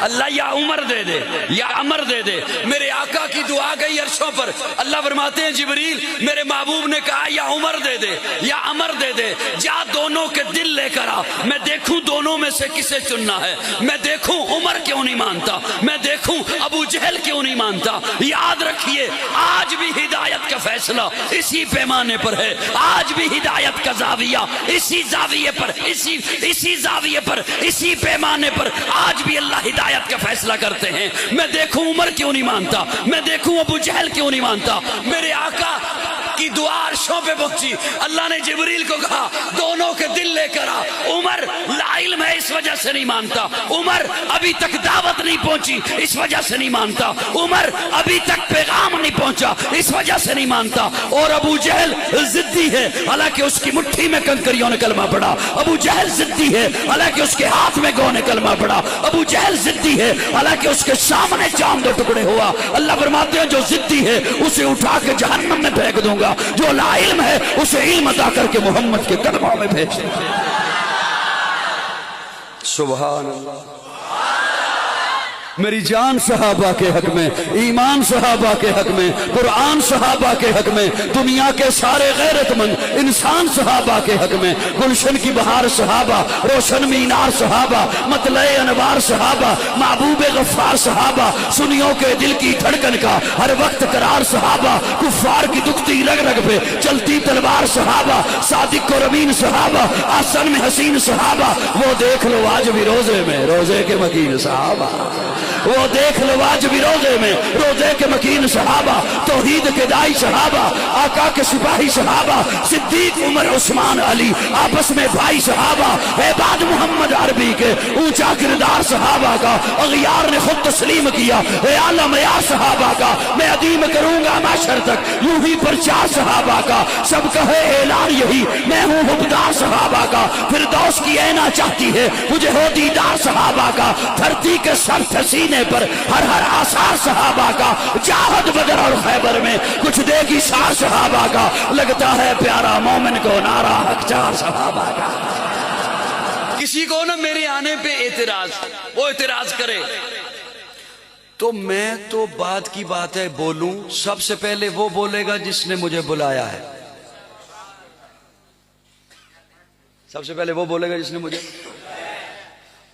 اللہ یا عمر دے دے یا عمر دے دے. میرے آقا کی دعا گئی عرشوں پر. اللہ فرماتے ہیں جبریل میرے محبوب نے کہا یا عمر دے دے یا عمر دے دے, جا دونوں کے دل لے کر آ, میں دیکھوں دونوں میں سے کسے چننا ہے. میں دیکھوں عمر کیوں نہیں مانتا, میں دیکھوں ابو جہل کیوں نہیں مانتا. یاد رکھیے آج بھی ہدایت کا فیصلہ اسی پیمانے پر ہے, آج بھی ہدایت کا زاویہ اسی زاویے پر, اسی زاویے پر, اسی پیمانے پر آج بھی اللہ ہدایت کا فیصلہ کرتے ہیں. میں دیکھوں عمر کیوں نہیں مانتا, میں دیکھوں ابو جہل کیوں نہیں مانتا. میرے آقا کی دعا عرشوں پہ پہنچی. اللہ نے جبریل کو کہا دونوں کے دل لے کر آ. عمر لا علم ہے اس وجہ سے نہیں مانتا, عمر ابھی تک دعوت نہیں پہنچی اس وجہ سے نہیں مانتا, عمر ابھی تک پیغام نہیں پہنچا اس وجہ سے نہیں مانتا. اور ابو جہل ضدی ہے حالانکہ اس کی مٹھی میں کنکریوں نے کلمہ پڑا. ابو جہل ضدی ہے حالانکہ اس کے ہاتھ میں گو نے کلمہ پڑا. ابو جہل ضدی ہے حالانکہ اس کے سامنے چاند دو ٹکڑے ہوا. اللہ فرماتے ہیں جو ضدی ہے اسے اٹھا کے جہنم میں پھینک دوں گا, جو لا علم ہے اسے علم عطا کر کے محمد کے قدموں میں بھیج دیں. سبحان اللہ. میری جان صحابہ کے حق میں, ایمان صحابہ کے حق میں, قرآن صحابہ کے حق میں, دنیا کے سارے غیرت مند انسان صحابہ کے حق میں, گلشن کی بہار صحابہ, روشن مینار صحابہ, مطلع انوار صحابہ, محبوب غفار صحابہ, سنیوں کے دل کی دھڑکن کا ہر وقت قرار صحابہ, کفار کی دکھتی رگ رگ پہ چلتی تلوار صحابہ, صادق و امین صحابہ, آسن میں حسین صحابہ. وہ دیکھ لو آج بھی روزے میں روزے کے مکین صحابہ, وہ دیکھ لو آج بھی روزے میں روزے کے مکین صحابہ, توحید کے دائی صحابہ, آقا کے سپاہی صحابہ, صدیق عمر عثمان علی آپس میں بھائی صحابہ, عباد محمد عربی کے اونچا کردار صحابہ کا اغیار نے خود تسلیم کیا, اے اعلی معیار صحابہ کا میں عدیم کروں گا معاشر تک یوں ہی پرچار صحابہ کا. سب کہے اعلان یہی میں ہوں حبدار صحابہ کا, فردوس کی عینا چاہتی ہے مجھے ہو دیدار صحابہ کا, دھرتی کے سر سینے پر ہر آثار صحابہ کا, جاہد بدر اور خیبر میں کچھ دے گی سار صحابہ کا, لگتا ہے پیارا مومن کو نعرہ حق چار صحابہ کا. کسی کو نہ میرے آنے پہ اعتراض, وہ اعتراض کرے تو میں تو بات کی بات ہے بولوں, سب سے پہلے وہ بولے گا جس نے مجھے بلایا ہے. سب سے پہلے وہ بولے گا جس نے مجھے,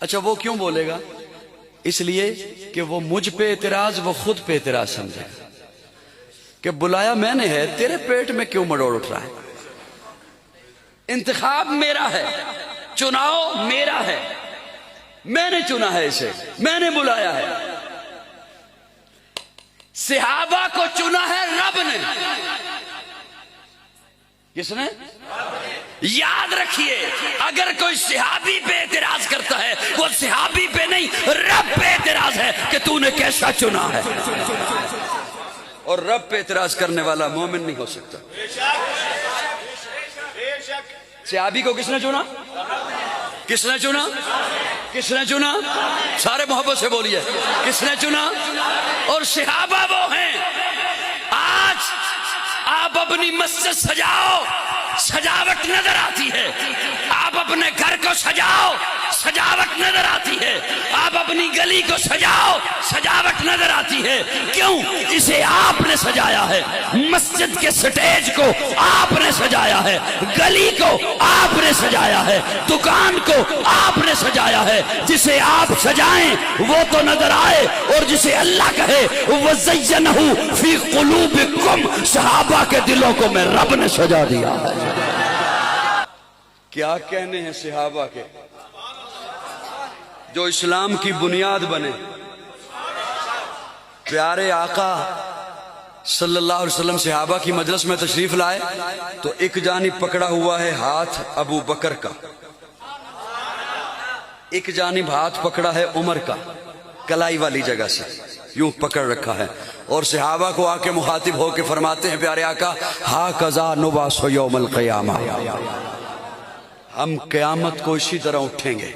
اچھا وہ کیوں بولے گا؟ اس لیے کہ وہ مجھ پہ اعتراض وہ خود پہ اعتراض سمجھے کہ بلایا میں نے ہے, تیرے پیٹ میں کیوں مڑوڑ اٹھ رہا ہے. انتخاب میرا ہے, چناؤ میرا ہے, میں نے چنا ہے اسے, میں نے بلایا ہے. صحابہ کو چنا ہے رب نے. کس نے؟ یاد رکھیے اگر کوئی صحابی پہ اعتراض کرتا ہے وہ صحابی پہ نہیں رب پہ اعتراض ہے کہ تو نے کیسا چنا ہے, اور رب پہ اعتراض کرنے والا مومن نہیں ہو سکتا. صحابی کو کس نے چنا؟ کس نے چنا؟ کس نے چنا؟ سارے محبت سے بولیے کس نے چنا؟ اور صحابہ وہ ہیں. آج آپ اپنی مسجد سجاؤ, سجاوٹ نظر آتی ہے. آپ اپنے گھر کو سجاؤ, سجاوٹ نظر آتی ہے. آپ اپنی گلی کو سجاؤ, سجاوٹ نظر آتی ہے. کیوں؟ اسے آپ نے سجایا ہے. مسجد کے سٹیج کو آپ نے سجایا ہے, گلی کو آپ نے سجایا ہے, دکان کو آپ نے سجایا ہے. جسے آپ سجائیں وہ تو نظر آئے, اور جسے اللہ کہے وَزَيَّنَهُ فِي قُلُوبِكُمْ, صحابہ کے دلوں کو میں رب نے سجا دیا ہے. کیا کہنے ہیں صحابہ کے جو اسلام کی بنیاد بنے. پیارے آقا صلی اللہ علیہ وسلم صحابہ کی مجلس میں تشریف لائے تو ایک جانب پکڑا ہوا ہے ہاتھ ابو بکر کا, ایک جانب ہاتھ پکڑا ہے عمر کا, کلائی والی جگہ سے یوں پکڑ رکھا ہے, اور صحابہ کو آ کے مخاطب ہو کے فرماتے ہیں پیارے آقا ہاکذا نبعث یوم القیامہ, ہم قیامت کو اسی طرح اٹھیں گے.